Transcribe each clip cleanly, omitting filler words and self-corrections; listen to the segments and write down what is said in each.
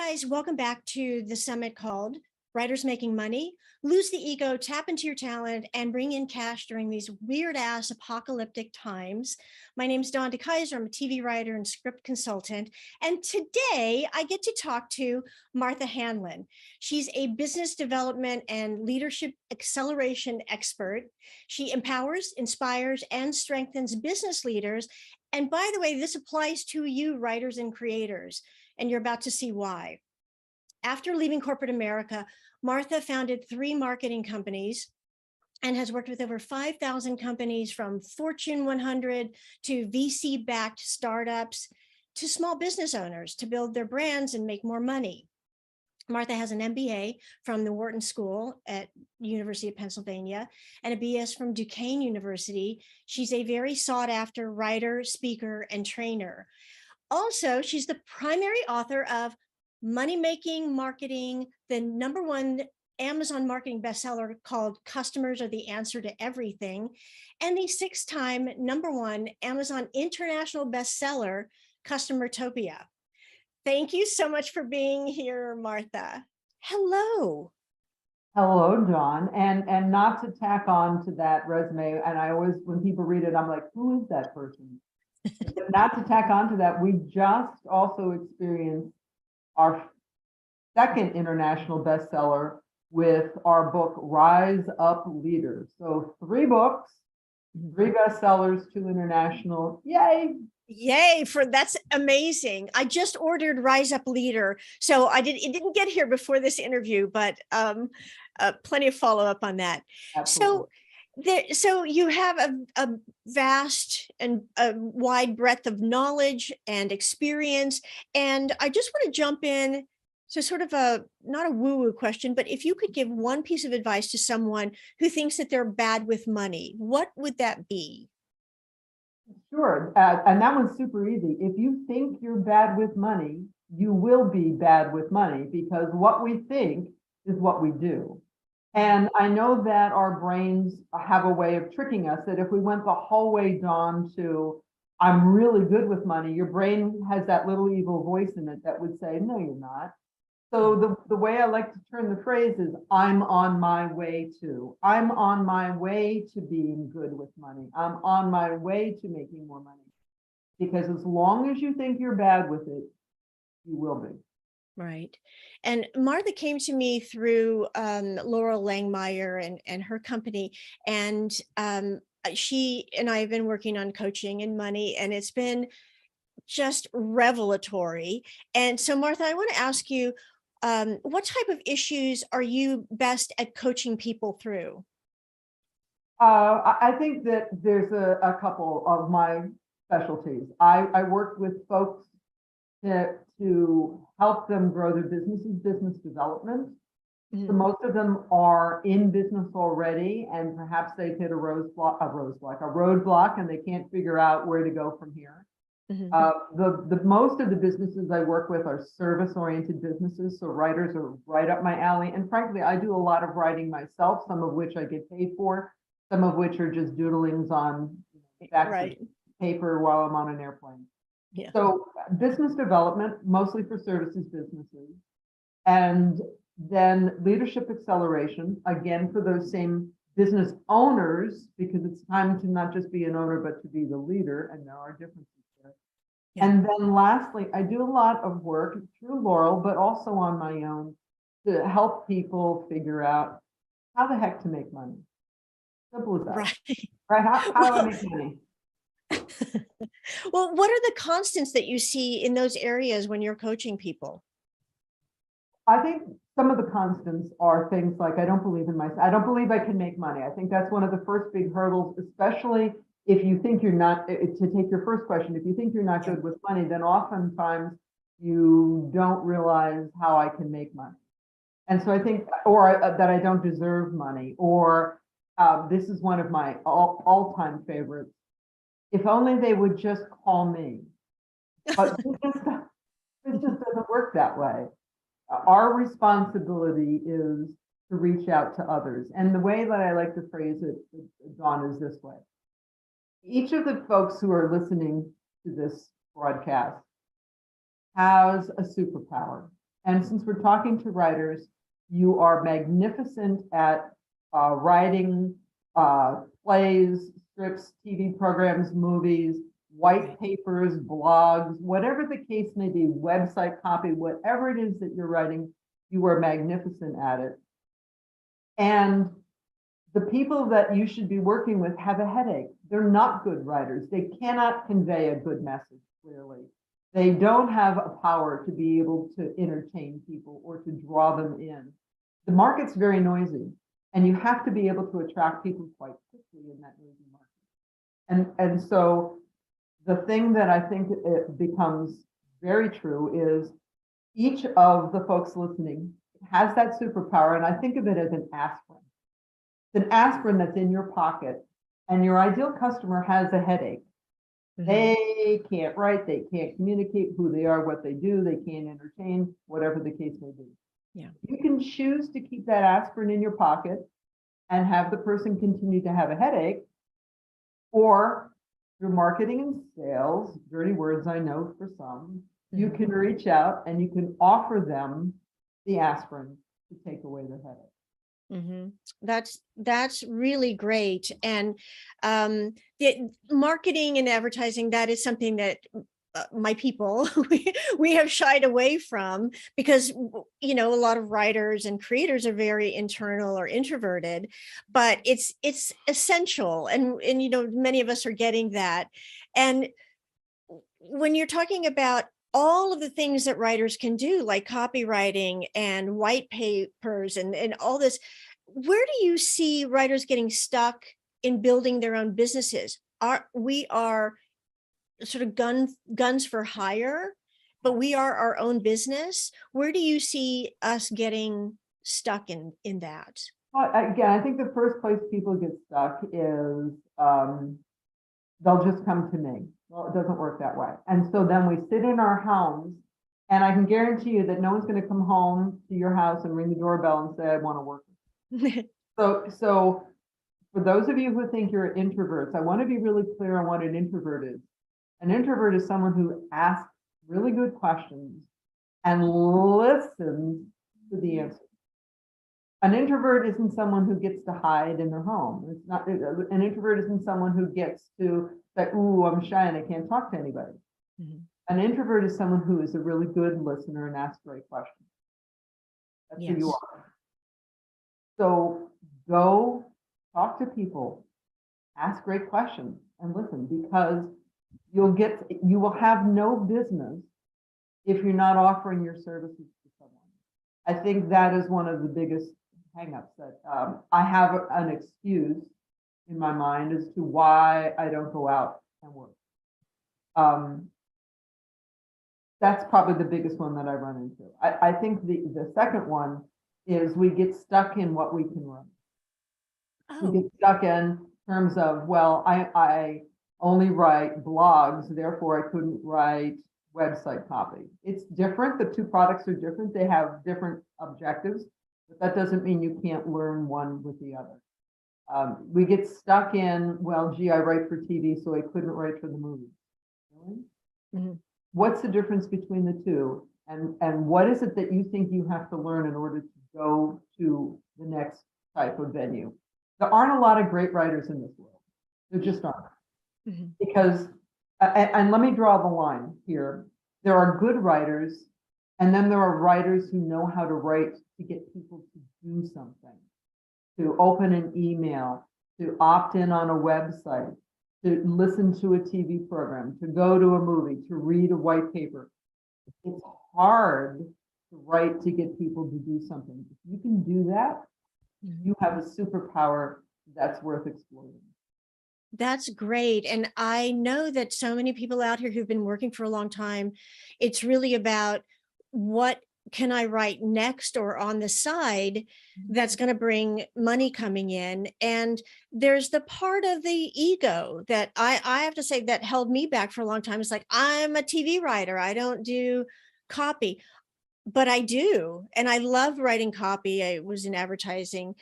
guys, welcome back to the summit called Writers Making Money. Lose the ego, tap into your talent, and bring in cash during these weird ass apocalyptic times. My name is Dawn DeKaiser. I'm a TV writer and script consultant. And today I get to talk to Martha Hanlon. She's a business development and leadership acceleration expert. She empowers, inspires, and strengthens business leaders. And by the way, this applies to you, writers and creators, and you're about to see why. After leaving corporate America, Martha founded 3 marketing companies and has worked with over 5,000 companies from Fortune 100 to VC-backed startups to small business owners to build their brands and make more money. Martha has an MBA from the Wharton School at University of Pennsylvania and a BS from Duquesne University. She's a very sought-after writer, speaker, and trainer. Also, she's the primary author of Money Making Marketing, the #1 Amazon marketing bestseller called Customers Are the Answer to Everything, and the 6-time #1 Amazon international bestseller, Customertopia. Thank you so much for being here, Martha. Hello. Hello, Dawn. And not to tack on to that resume, and I always, when people read it, I'm like, who is that person? But not to tack on to that, we just also experienced our 2nd international bestseller with our book, Rise Up Leaders. So 3 books, 3 bestsellers, 2 international. Yay! Yay, that's amazing. I just ordered Rise Up Leader. So it didn't get here before this interview, but plenty of follow-up on that. Absolutely. So you have a vast and a wide breadth of knowledge and experience. And I just want to jump in to sort of not a woo-woo question, but if you could give one piece of advice to someone who thinks that they're bad with money, what would that be? Sure. And that one's super easy. If you think you're bad with money, you will be bad with money, because what we think is what we do. And I know that our brains have a way of tricking us, that if we went the whole way down to, I'm really good with money, your brain has that little evil voice in it that would say, no, you're not. So the way I like to turn the phrase is, I'm on my way to. I'm on my way to being good with money. I'm on my way to making more money. Because as long as you think you're bad with it, you will be. Right. And Martha came to me through Laurel Langmeyer and her company. And she and I have been working on coaching and money, and it's been just revelatory. And so, Martha, I want to ask you, what type of issues are you best at coaching people through? I think that there's a couple of my specialties. I work with folks to help them grow their businesses, business development. Mm-hmm. So most of them are in business already, and perhaps they've hit a roadblock, and they can't figure out where to go from here. Mm-hmm. The most of the businesses I work with are service-oriented businesses, so writers are right up my alley. And frankly, I do a lot of writing myself, some of which I get paid for, some of which are just doodlings on stacks of paper while I'm on an airplane. Yeah. So business development, mostly for services businesses, and then leadership acceleration, again, for those same business owners, because it's time to not just be an owner, but to be the leader, and there are differences there. Yeah. And then lastly, I do a lot of work through Laurel, but also on my own, to help people figure out how the heck to make money. Simple as that. Right? How do I make money? Well, what are the constants that you see in those areas when you're coaching people? I think some of the constants are things like, I don't believe in myself. I don't believe I can make money. I think that's one of the first big hurdles, especially if you think you're not, to take your first question, if you think you're not good with money, then oftentimes you don't realize how I can make money. And so I think, or that I don't deserve money, or this is one of my all-time favorites. If only they would just call me. But this just doesn't work that way. Our responsibility is to reach out to others. And the way that I like to phrase it, Dawn, is this way. Each of the folks who are listening to this broadcast has a superpower. And since we're talking to writers, you are magnificent at writing plays, scripts, TV programs, movies, white papers, blogs, whatever the case may be, website copy, whatever it is that you're writing, you are magnificent at it. And the people that you should be working with have a headache. They're not good writers. They cannot convey a good message clearly. They don't have a power to be able to entertain people or to draw them in. The market's very noisy, and you have to be able to attract people quite quickly in that noisy market. And so the thing that I think it becomes very true is each of the folks listening has that superpower, and I think of it as an aspirin. It's an aspirin that's in your pocket, and your ideal customer has a headache. They can't write, they can't communicate who they are, what they do, they can't entertain, whatever the case may be. Yeah. You can choose to keep that aspirin in your pocket and have the person continue to have a headache, or through marketing and sales, dirty words I know for some, you can reach out and you can offer them the aspirin to take away their headache. That's really great. And the marketing and advertising, that is something that my people, we have shied away from, because, you know, a lot of writers and creators are very internal or introverted, but it's essential. And, you know, many of us are getting that. And when you're talking about all of the things that writers can do, like copywriting and white papers and all this, where do you see writers getting stuck in building their own businesses? We are sort of guns for hire, but we are our own business. Where do you see us getting stuck in that? Well, again, I think the first place people get stuck is they'll just come to me. Well, it doesn't work that way. And so then we sit in our homes, and I can guarantee you that no one's going to come home to your house and ring the doorbell and say, I want to work with you. So for those of you who think you're introverts, I want to be really clear on what an introvert is. An introvert is someone who asks really good questions and listens to the answers. An introvert isn't someone who gets to hide in their home. It's not, an introvert isn't someone who gets to say, ooh, I'm shy and I can't talk to anybody. An introvert is someone who is a really good listener and asks great questions. That's who you are. So go talk to people, ask great questions, and listen, because you will have no business if you're not offering your services to someone. I think that is one of the biggest hangups that I have an excuse in my mind as to why I don't go out and work. That's probably the biggest one that I run into. I think the second one is we get stuck in what we can run. We get stuck in terms of, well, I only write blogs, therefore I couldn't write website copy. It's different. The two products are different. They have different objectives, but that doesn't mean you can't learn one with the other. We get stuck in, well, gee, I write for TV, so I couldn't write for the movie. Really? What's the difference between the two? And what is it that you think you have to learn in order to go to the next type of venue? There aren't a lot of great writers in this world. There just aren't. Because, and let me draw the line here. There are good writers, and then there are writers who know how to write to get people to do something, to open an email, to opt in on a website, to listen to a TV program, to go to a movie, to read a white paper. It's hard to write to get people to do something. If you can do that, you have a superpower that's worth exploiting. That's great. And I know that so many people out here who've been working for a long time, it's really about what can I write next or on the side that's going to bring money coming in. And there's the part of the ego that I have to say that held me back for a long time. It's like, I'm a TV writer. I don't do copy, but I do. And I love writing copy. I was in advertising.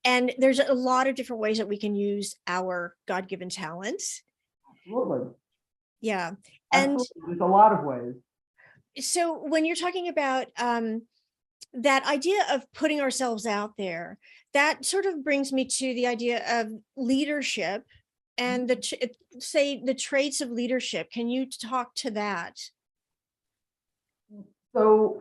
And there's a lot of different ways that we can use our God-given talents. Absolutely. Yeah. Absolutely. There's a lot of ways. So when you're talking about that idea of putting ourselves out there, that sort of brings me to the idea of leadership and say the traits of leadership. Can you talk to that? So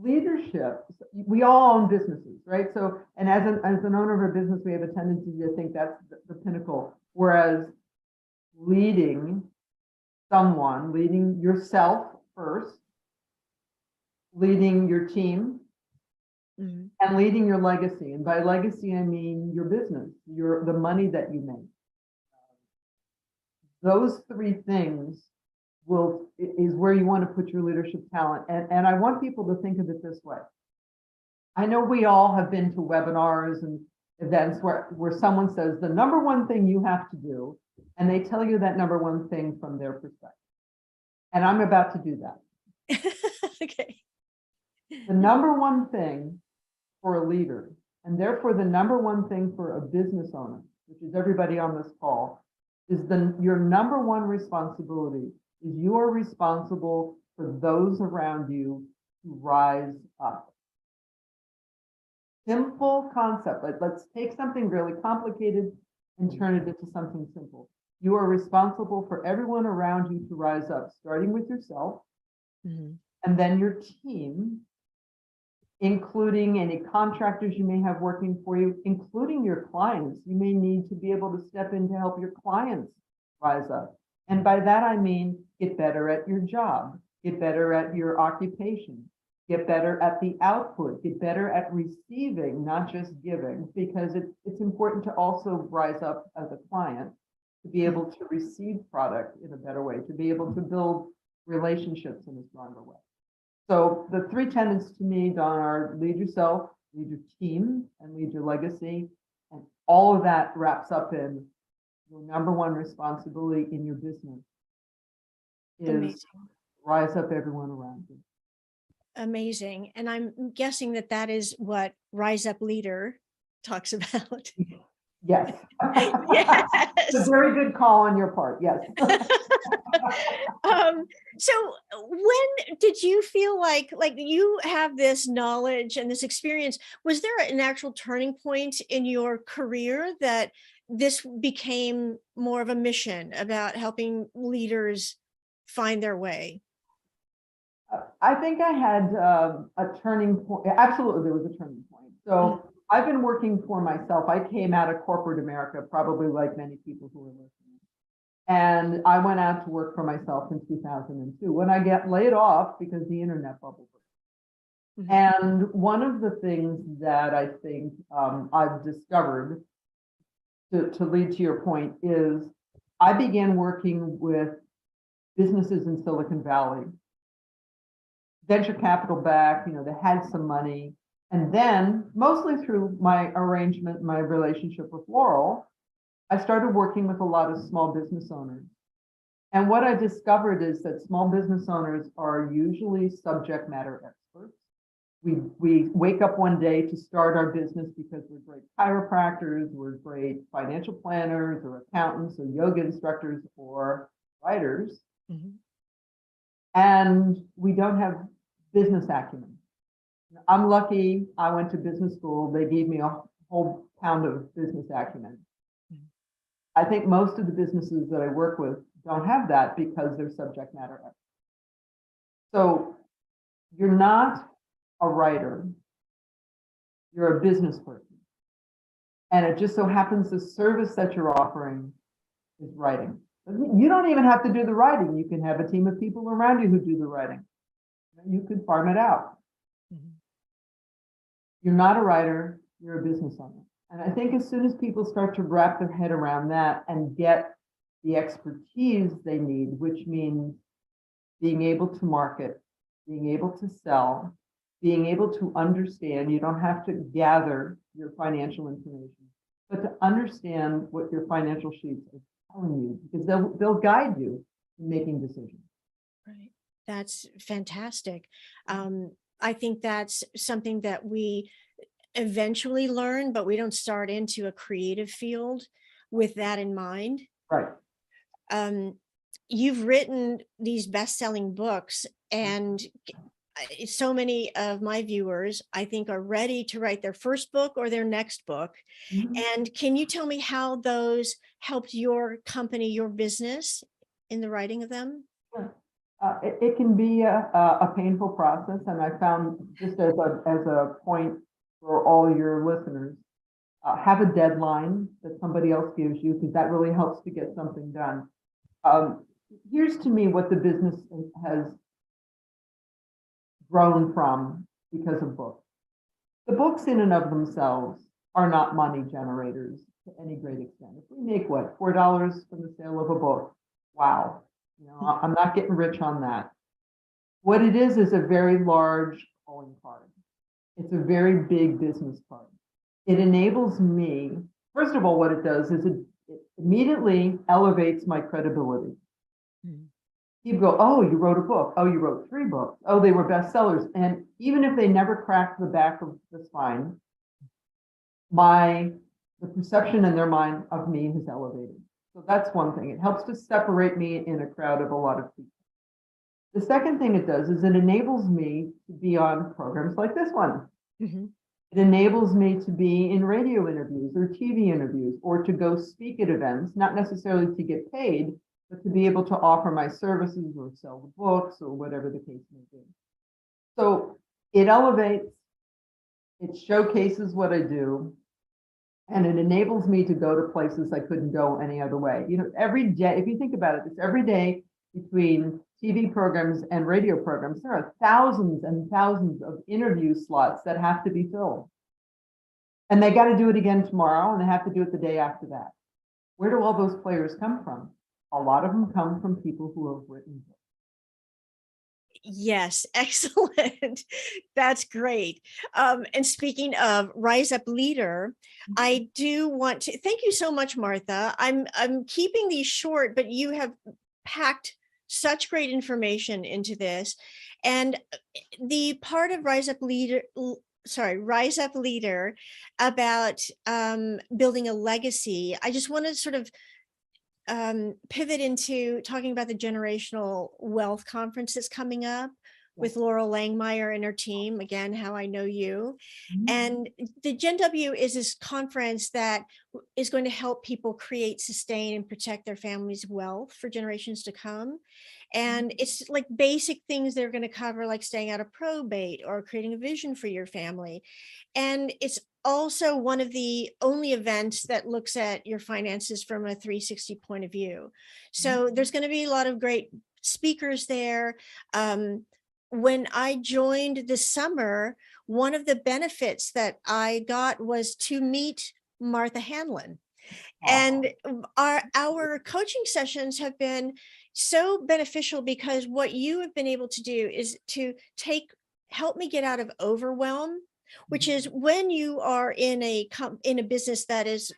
leadership, we all own businesses, right? So, and as an owner of a business, we have a tendency to think that's the pinnacle. Whereas leading someone, leading yourself first, leading your team, Mhm. and leading your legacy. And by legacy, I mean your business, the money that you make. Those three things is where you want to put your leadership talent. And I want people to think of it this way. I know we all have been to webinars and events where someone says the number one thing you have to do, and they tell you that number one thing from their perspective. And I'm about to do that. Okay. The number one thing for a leader, and therefore the number one thing for a business owner, which is everybody on this call, is your number one responsibility is you are responsible for those around you to rise up. Simple concept. Let's take something really complicated and turn it into something simple. You are responsible for everyone around you to rise up, starting with yourself, and then your team, including any contractors you may have working for you, including your clients. You may need to be able to step in to help your clients rise up. And by that, I mean, get better at your job, get better at your occupation, get better at the output, get better at receiving, not just giving, because it's important to also rise up as a client to be able to receive product in a better way, to be able to build relationships in a stronger way. So the three tenets to me, Don, are lead yourself, lead your team, and lead your legacy. And all of that wraps up in your number one responsibility in your business is Amazing. rise up everyone around you. Amazing. And I'm guessing that that is what Rise Up Leader talks about. Yes. Yes. It's a very good call on your part. Yes. So when did you feel like you have this knowledge and this experience? Was there an actual turning point in your career that this became more of a mission about helping leaders find their way? I think I had a turning point. Absolutely, there was a turning point. So I've been working for myself. I came out of corporate America, probably like many people who are listening. And I went out to work for myself in 2002 when I got laid off because the internet bubble burst. And one of the things that I think I've discovered to lead to your point is I began working with businesses in Silicon Valley, venture capital back, they had some money. And then mostly through my arrangement, my relationship with Laurel, I started working with a lot of small business owners. And what I discovered is that small business owners are usually subject matter experts. We wake up one day to start our business because we're great chiropractors, we're great financial planners or accountants or yoga instructors or writers. And we don't have business acumen. I'm lucky I went to business school. They gave me a whole pound of business acumen. I think most of the businesses that I work with don't have that because they're subject matter experts. So you're not a writer, you're a business person. And it just so happens the service that you're offering is writing. You don't even have to do the writing. You can have a team of people around you who do the writing. You could farm it out. You're not a writer, you're a business owner. And I think as soon as people start to wrap their head around that and get the expertise they need, which means being able to market, being able to sell, being able to understand, you don't have to gather your financial information, but to understand what your financial sheets are telling you, because they'll guide you in making decisions. Right. That's fantastic. I think that's something that we eventually learn, but we don't start into a creative field with that in mind. Right. you've written these best-selling books, and so many of my viewers, I think, are ready to write their first book or their next book. Mhm. And can you tell me how those helped your company, your business, in the writing of them? Sure. It can be a painful process, and I found, just as a point for all your listeners, have a deadline that somebody else gives you, because that really helps to get something done. Um, Here's to me what the business has grown from because of books. The books in and of themselves are not money generators to any great extent. If we make what, $4 from the sale of a book, wow, I'm not getting rich on that. What it is a very large calling card. It's a very big business card. It enables me, first of all, what it does is it immediately elevates my credibility. People go, oh, you wrote a book. Oh, you wrote 3 books. Oh, they were bestsellers. And even if they never cracked the back of the spine, the perception in their mind of me has elevated. So that's one thing. It helps to separate me in a crowd of a lot of people. The second thing it does is it enables me to be on programs like this one. Mm-hmm. It enables me to be in radio interviews or TV interviews, or to go speak at events, not necessarily to get paid, but to be able to offer my services or sell the books or whatever the case may be. So it elevates, it showcases what I do, and it enables me to go to places I couldn't go any other way. Every day, if you think about it, it's every day between TV programs and radio programs, there are thousands and thousands of interview slots that have to be filled. And they got to do it again tomorrow, and they have to do it the day after that. Where do all those players come from? A lot of them come from people who have written books. Yes, excellent. That's great. And speaking of Rise Up Leader, I do want to thank you so much, Martha. I'm keeping these short, but you have packed such great information into this. And the part of Rise Up Leader about building a legacy, I just want to sort of pivot into talking about the generational wealth conference that's coming up with Laurel Langmeyer and her team. Again, how I know you. And the Gen W is this conference that is going to help people create, sustain, and protect their family's wealth for generations to come. And it's like basic things they're going to cover, like staying out of probate or creating a vision for your family. And it's also one of the only events that looks at your finances from a 360 point of view. So there's going to be a lot of great speakers there. When I joined this summer, one of the benefits that I got was to meet Martha Hanlon. And our coaching sessions have been so beneficial, because what you have been able to do is to help me get out of overwhelm, which is when you are in a business that is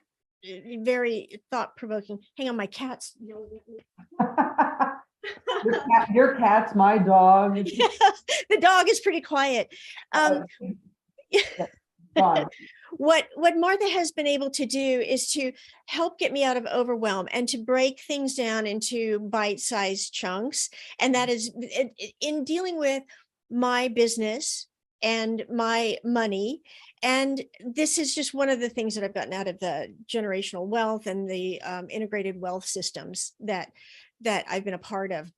very thought-provoking. Hang on, my cat's yelling at me. Your cat's my dog. Yeah, the dog is pretty quiet. What Martha has been able to do is to help get me out of overwhelm and to break things down into bite-sized chunks. And that is in dealing with my business and my money. And this is just one of the things that I've gotten out of the generational wealth and the integrated wealth systems that I've been a part of.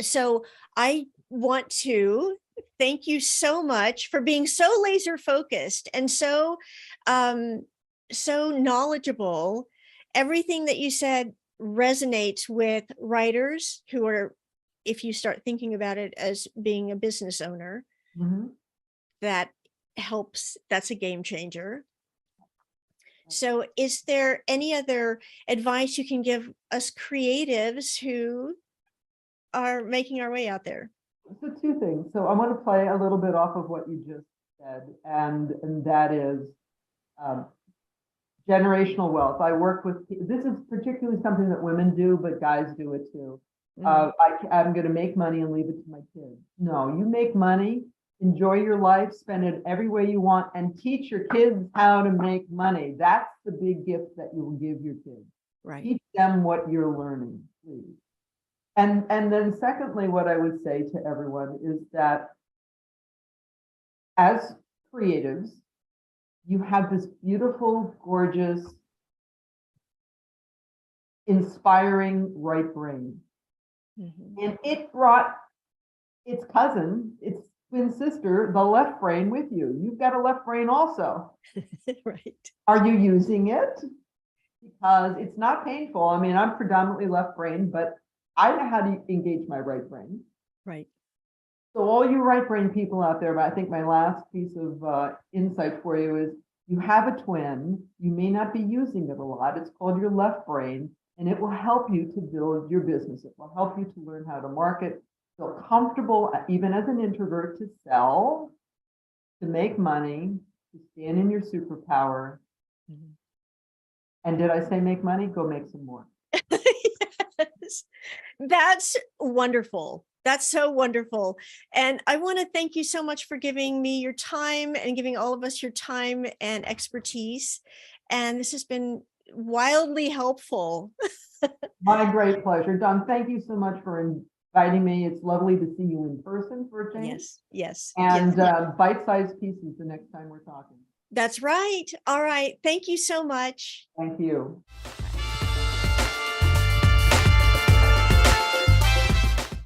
So I want to thank you so much for being so laser focused and so knowledgeable. Everything that you said resonates with writers who are, if you start thinking about it as being a business owner, that helps. That's a game changer. So is there any other advice you can give us creatives who are making our way out there? So 2 things. So I want to play a little bit off of what you just said, and that is generational wealth. I work with, this is particularly something that women do, but guys do it too. I'm going to make money and leave it to my kids. No, you make money, enjoy your life, spend it every way you want, and teach your kids how to make money. That's the big gift that you will give your kids. Right. Teach them what you're learning, please. And then secondly, what I would say to everyone is that as creatives, you have this beautiful, gorgeous, inspiring right brain. And it brought its cousin, its twin sister, the left brain with you. You've got a left brain also. Right. Are you using it? Because it's not painful. I mean, I'm predominantly left brain, but I know how to engage my right brain. Right. So all you right brain people out there, but I think my last piece of insight for you is you have a twin. You may not be using it a lot. It's called your left brain, and it will help you to build your business. It will help you to learn how to market, feel comfortable, even as an introvert, to sell, to make money, to stand in your superpower. And did I say make money? Go make some more. Yes. That's wonderful. That's so wonderful. And I want to thank you so much for giving me your time and giving all of us your time and expertise. And this has been wildly helpful. My great pleasure. Dawn, thank you so much for inviting me. It's lovely to see you in person for a change. Yes, yes. And yes. bite-sized pieces the next time we're talking. That's right. All right. Thank you so much. Thank you.